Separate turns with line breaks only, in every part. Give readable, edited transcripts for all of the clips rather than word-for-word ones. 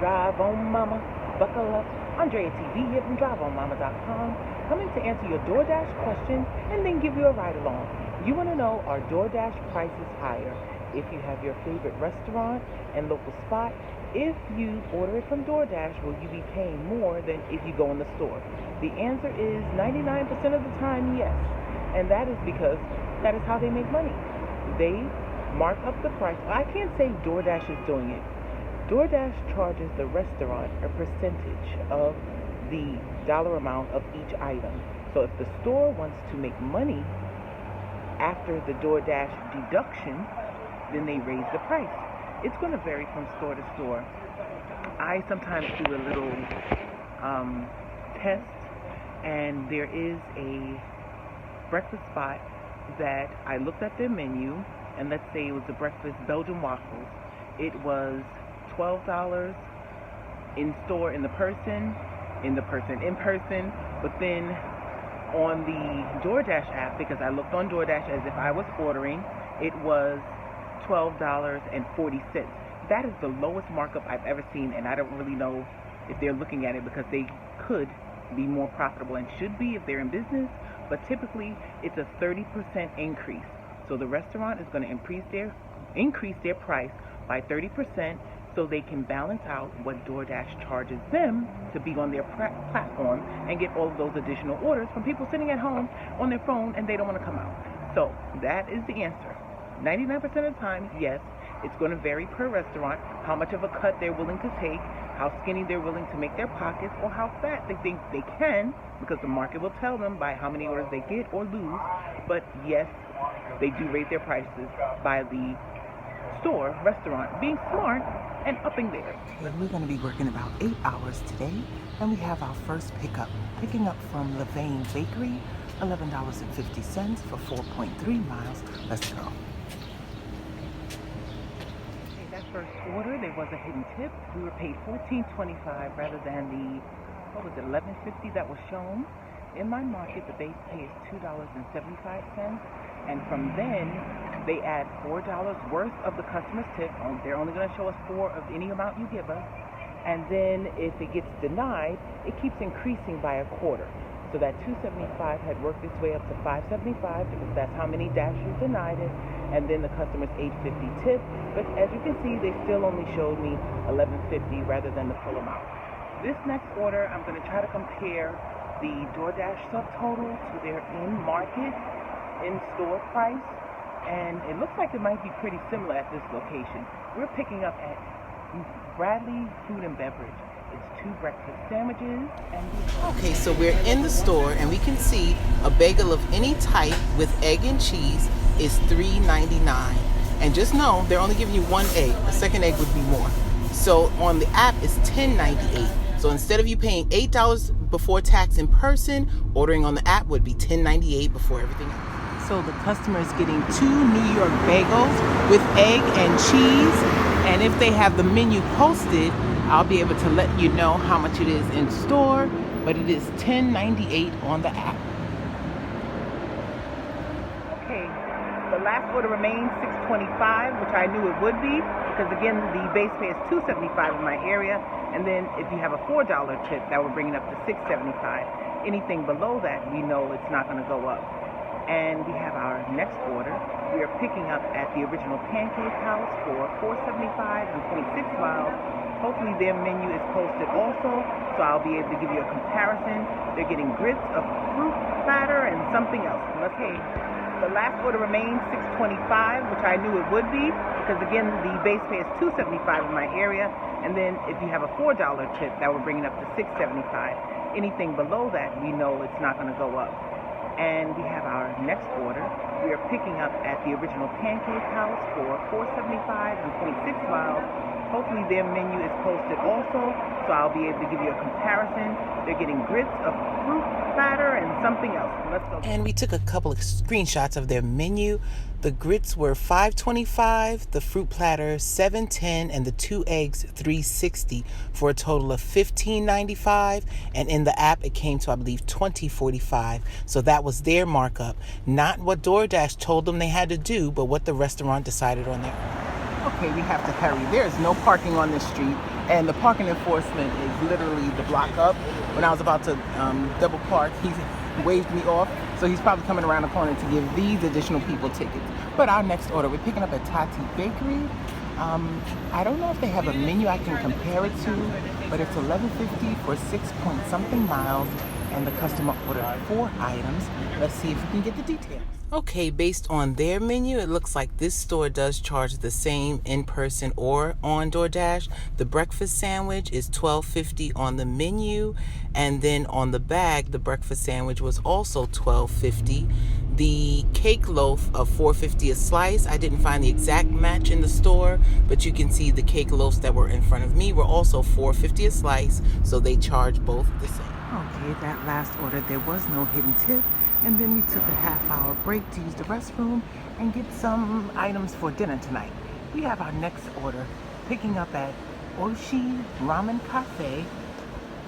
Drive on Mama, buckle up. Andrea TV here from DriveOnMama.com, coming to answer your Doordash questions and then give you a ride along. You want to know, are Doordash prices higher if you have your favorite restaurant and local spot? If you order it from Doordash, will you be paying more than if you go in the store? The answer is 99% of the time, yes. And that is because that is how they make money. They mark up the price. I can't say Doordash is doing it. Doordash charges the restaurant a percentage of the dollar amount of each item. So if the store wants to make money after the Doordash deduction, then they raise the price. It's going to vary from store to store. I sometimes do a little test, and there is a breakfast spot that I looked at their menu, and let's say it was a breakfast Belgian waffles. It was $12 in store in person, but then on the Doordash app, because I looked on Doordash as if I was ordering, it was $12.40. That is the lowest markup I've ever seen, and I don't really know if they're looking at it because they could be more profitable and should be if they're in business, but typically it's a 30% increase. So the restaurant is going to increase their price by 30% so they can balance out what DoorDash charges them to be on their platform and get all of those additional orders from people sitting at home on their phone and they don't want to come out. So that is the answer. 99% of the time, yes, it's going to vary per restaurant, how much of a cut they're willing to take, how skinny they're willing to make their pockets, or how fat they think they can, because the market will tell them by how many orders they get or lose. But yes, they do raise their prices by the restaurant being smart and upping theirs.
We're going to be working about 8 hours today, and we have our first picking up from Levain Bakery, $11.50 for 4.3 miles. Let's go.
Okay, that first order, there was a hidden tip. We were paid $14.25 rather than the $11.50 that was shown. In my market, the base pay is $2.75, and from then they add $4 worth of the customer's tip. They're only going to show us 4 of any amount you give us, and then if it gets denied, it keeps increasing by a quarter. So that $2.75 had worked its way up to $5.75 because that's how many dashers denied it, and then the customer's $8.50 tip. But as you can see, they still only showed me $11.50 rather than the full amount. This next order, I'm going to try to compare the DoorDash subtotal to their in-market, in-store price, and it looks like it might be pretty similar at this location. We're picking up at Bradley Food and Beverage. It's 2 breakfast sandwiches and...
Okay, so we're in the store and we can see a bagel of any type with egg and cheese is $3.99. And just know they're only giving you 1 egg. The second egg would be more. So on the app it's $10.98. So instead of you paying $8 before tax in person, ordering on the app would be $10.98 before everything else. So the customer is getting 2 New York bagels with egg and cheese. And if they have the menu posted, I'll be able to let you know how much it is in store. But it is $10.98 on the app.
Okay, the last order remains $6.25, which I knew it would be, because again, the base pay is $2.75 in my area. And then if you have a $4 tip, that would bring it up to $6.75. Anything below that, we know it's not going to go up. And we have our next order. We are picking up at the original Pancake House for $4.75 and 26 miles. Hopefully their menu is posted also, so I'll be able to give you a comparison. They're getting grits, a fruit platter, and something else. Okay, the last order remains $6.25, which I knew it would be, because again, the base pay is $2.75 in my area. And then if you have a $4 tip, that would bring it up to $6.75. Anything below that, we know it's not going to go up. And we have our next order. We are picking up at the original Pancake House for $4.75 and 26 miles. Hopefully their menu is posted also, so I'll be able to give you a comparison. They're getting grits, a fruit platter, and something else. Let's go.
And we took a couple of screenshots of their menu. The grits were $5.25, the fruit platter $7.10, and the 2 eggs $3.60 for a total of $15.95. And in the app, it came to, I believe, $20.45. So that was their markup, not what DoorDash told them they had to do, but what the restaurant decided on their own.
Okay, we have to hurry. There is no parking on this street.
and the parking enforcement is literally the block up. When I was about to double park, he waved me off, so he's probably coming around the corner to give these additional people tickets. But our next order, we're picking up at Tati Bakery. I don't know if they have a menu I can compare it to, but it's $11.50 for 6-point-something miles, and the customer ordered 4 items. Let's see if we can get the details. Okay, based on their menu, it looks like this store does charge the same in person or on Doordash. The breakfast sandwich is $12.50 on the menu, and then on the bag, the breakfast sandwich was also $12.50. The cake loaf of $4.50 a slice. I didn't find the exact match in the store, but you can see the cake loaves that were in front of me were also $4.50 a slice, so they charge both the same. Okay, that last order, there was no hidden tip. And then we took a half-hour break to use the restroom and get some items for dinner tonight. We have our next order picking up at Oshi Ramen Cafe,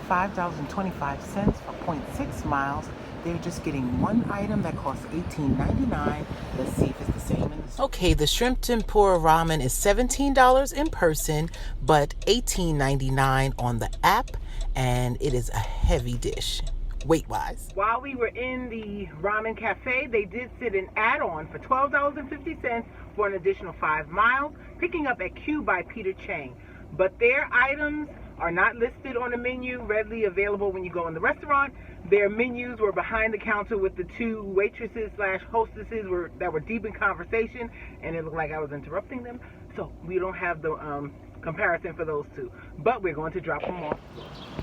$5.25 for 0.6 miles. They're just getting one item that costs $18.99. Let's see if it's the same in the store. Okay, the shrimp tempura ramen is $17 in person, but $18.99 on the app, and it is a heavy dish. Weight-wise.
While we were in the ramen cafe, they did sit an add-on for $12.50 for an additional 5 miles, picking up at Q by Peter Chang. But their items are not listed on the menu, readily available when you go in the restaurant. Their menus were behind the counter with the 2 waitresses / hostesses that were deep in conversation, and it looked like I was interrupting them. So we don't have the comparison for those 2, but we're going to drop them off.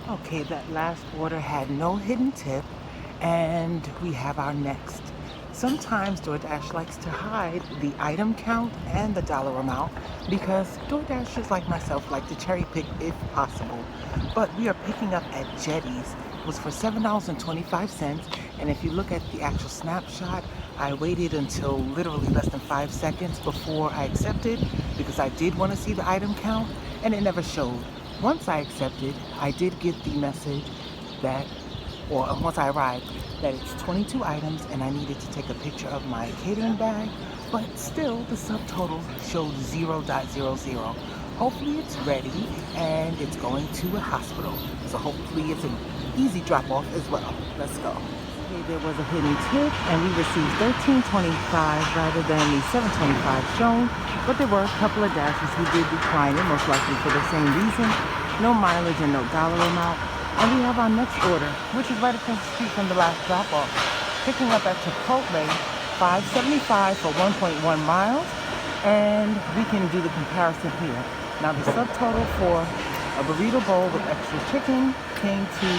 Okay, that last order had no hidden tip, and we have our next. Sometimes Doordash likes to hide the item count and the dollar amount because Doordashers like myself like to cherry pick if possible. But we are picking up at Jetty's. It was for $7.25, and if you look at the actual snapshot, I waited until literally less than 5 seconds before I accepted because I did want to see the item count, and it never showed. Once I accepted, I did get the message that, or once I arrived, that it's 22 items and I needed to take a picture of my catering bag, but still the subtotal shows 0.00. Hopefully it's ready and it's going to a hospital, so hopefully it's an easy drop off as well. Let's go. Okay, there was a hidden tip and we received $13.25 rather than the $7.25 shown, but there were a couple of dashes who did decline it, most likely for the same reason. No mileage and no dollar amount. And we have our next order, which is right across the street from the last drop-off. Picking up at Chipotle, $5.75 for 1.1 miles. And we can do the comparison here. Now the subtotal for a burrito bowl with extra chicken came to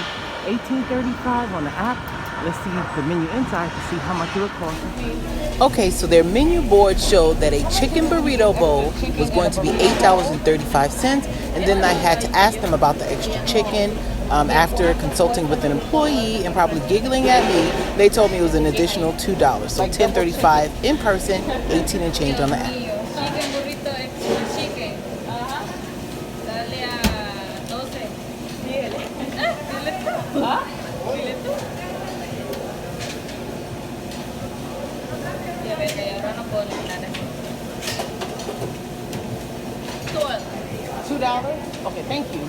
$18.35 on the app. Let's see the menu inside to see how much it would cost. Okay, so their menu board showed that a chicken burrito bowl was going to be $8.35, and then I had to ask them about the extra chicken. After consulting with an employee and probably giggling at me, they told me it was an additional $2. So $10.35 in person, 18 and change on the app.
Chicken burrito extra chicken. Dale a 12. Dile tú. Dile tú. Ya ves, ahora no puedo eliminar eso.
$2? Okay, thank you.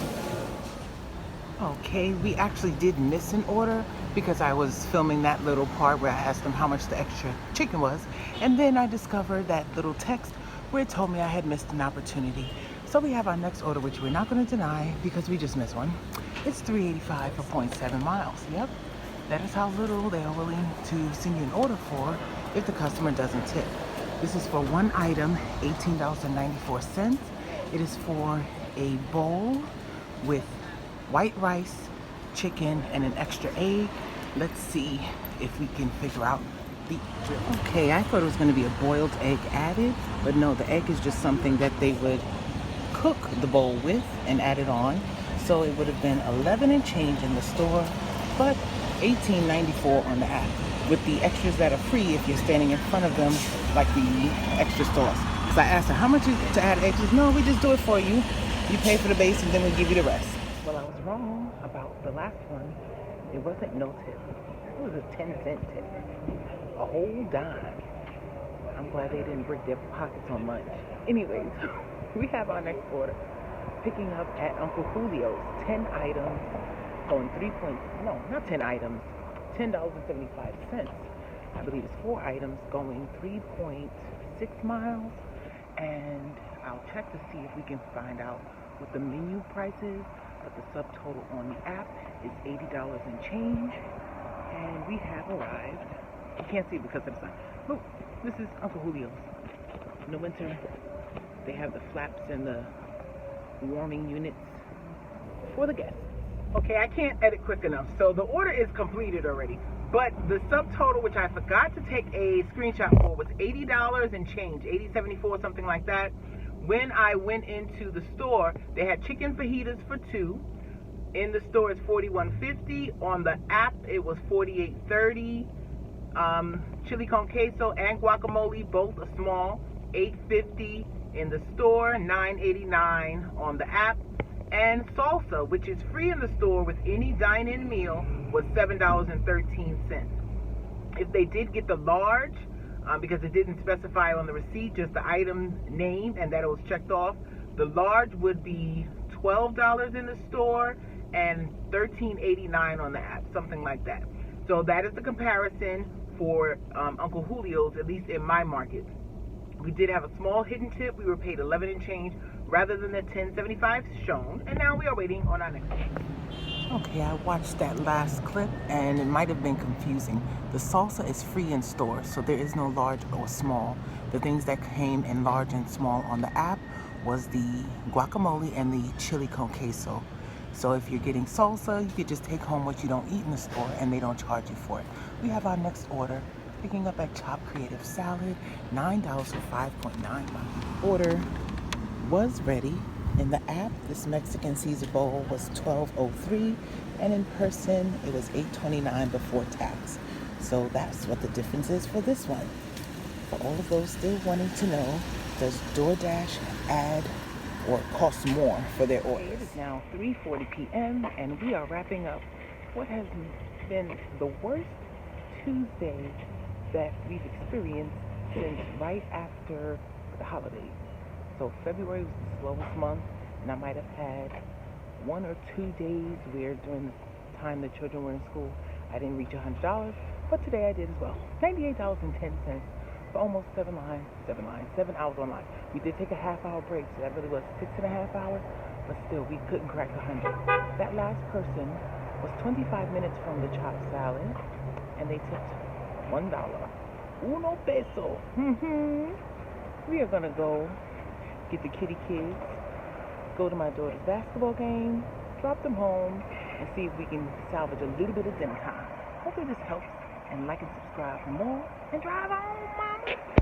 Okay, we actually did miss an order because I was filming that little part where I asked them how much the extra chicken was, and then I discovered that little text where it told me I had missed an opportunity. So we have our next order, which we're not going to deny because we just missed one. It's $3.85 for 0.7 miles. Yep, that is how little they are willing to send you an order for if the customer doesn't tip. This is for one item, $18.94. It is for a bowl with white rice, chicken, and an extra egg. Let's see if we can figure out the... Okay, I thought it was going to be a boiled egg added, but no, the egg is just something that they would cook the bowl with and add it on. So it would have been 11 and change in the store, but $18.94 on the app, with the extras that are free if you're standing in front of them, like the extra sauce. So I asked her, how much is to add extras? No, we just do it for you. You pay for the base and then we give you the rest. Well, I was wrong about the last one. It wasn't no tip. It was a 10-cent tip. A whole dime. I'm glad they didn't break their pockets on lunch. Anyways, we have our next order.
picking up at Uncle Julio's. 10 items going no, not 10 items, $10.75. I believe it's 4 items going 3.6 miles. And I'll check to see if we can find out what the menu price is, but the subtotal on the app is $80 and change. And we have arrived. You can't see it because of the sun. Oh, this is Uncle Julio's. In the winter, they have the flaps and the warming units for the guests. Okay, I can't edit quick enough, so the order is completed already. But the subtotal, which I forgot to take a screenshot for, was $80 and change, $80.74, something like that. When I went into the store, they had chicken fajitas for 2. In the store, it's $41.50. On the app, it was $48.30. Chili con queso and guacamole, both are small, $8.50 in the store, $9.89 on the app. And salsa, which is free in the store with any dine-in meal, was $7.13. If they did get the large, because it didn't specify on the receipt, just the item name and that it was checked off, the large would be $12 in the store and $13.89 on the app, something like that. So that is the comparison for Uncle Julio's, at least in my market. We did have a small hidden tip. We were paid $11 and change rather than the $10.75 shown, and now we are waiting on our next one. Okay, I watched that last clip and it might have been confusing. The salsa is free in store, so there is no large or small. The things that came in large and small on the app was the guacamole and the chili con queso. So if you're getting salsa, you could just take home what you don't eat in the store and they don't charge you for it. We have our next order, picking up at Chop Creative Salad, $9 for 5.9 miles. Order was ready. In the app, this Mexican Caesar bowl was $12.03, and in person, it was $8.29 before tax. So that's what the difference is for this one. For all of those still wanting to know, does Doordash add or cost more for their orders? It is now 3:40 p.m. and we are wrapping up what has been the worst Tuesday that we've experienced since right after the holidays. So February was the slowest month, and I might have had 1 or 2 days where during the time the children were in school, I didn't reach $100, but today I did as well. $98.10 for almost 7 hours online. We did take a half-hour break, so that really was 6.5 hours, but still, we couldn't crack 100. That last person was 25 minutes from the chopped salad, and they tipped $1. Uno peso. We are gonna go get the kitty kids, go to my daughter's basketball game, drop them home, and see if we can salvage a little bit of dinner time. Hopefully this helps, and like and subscribe for more, and drive on, mama.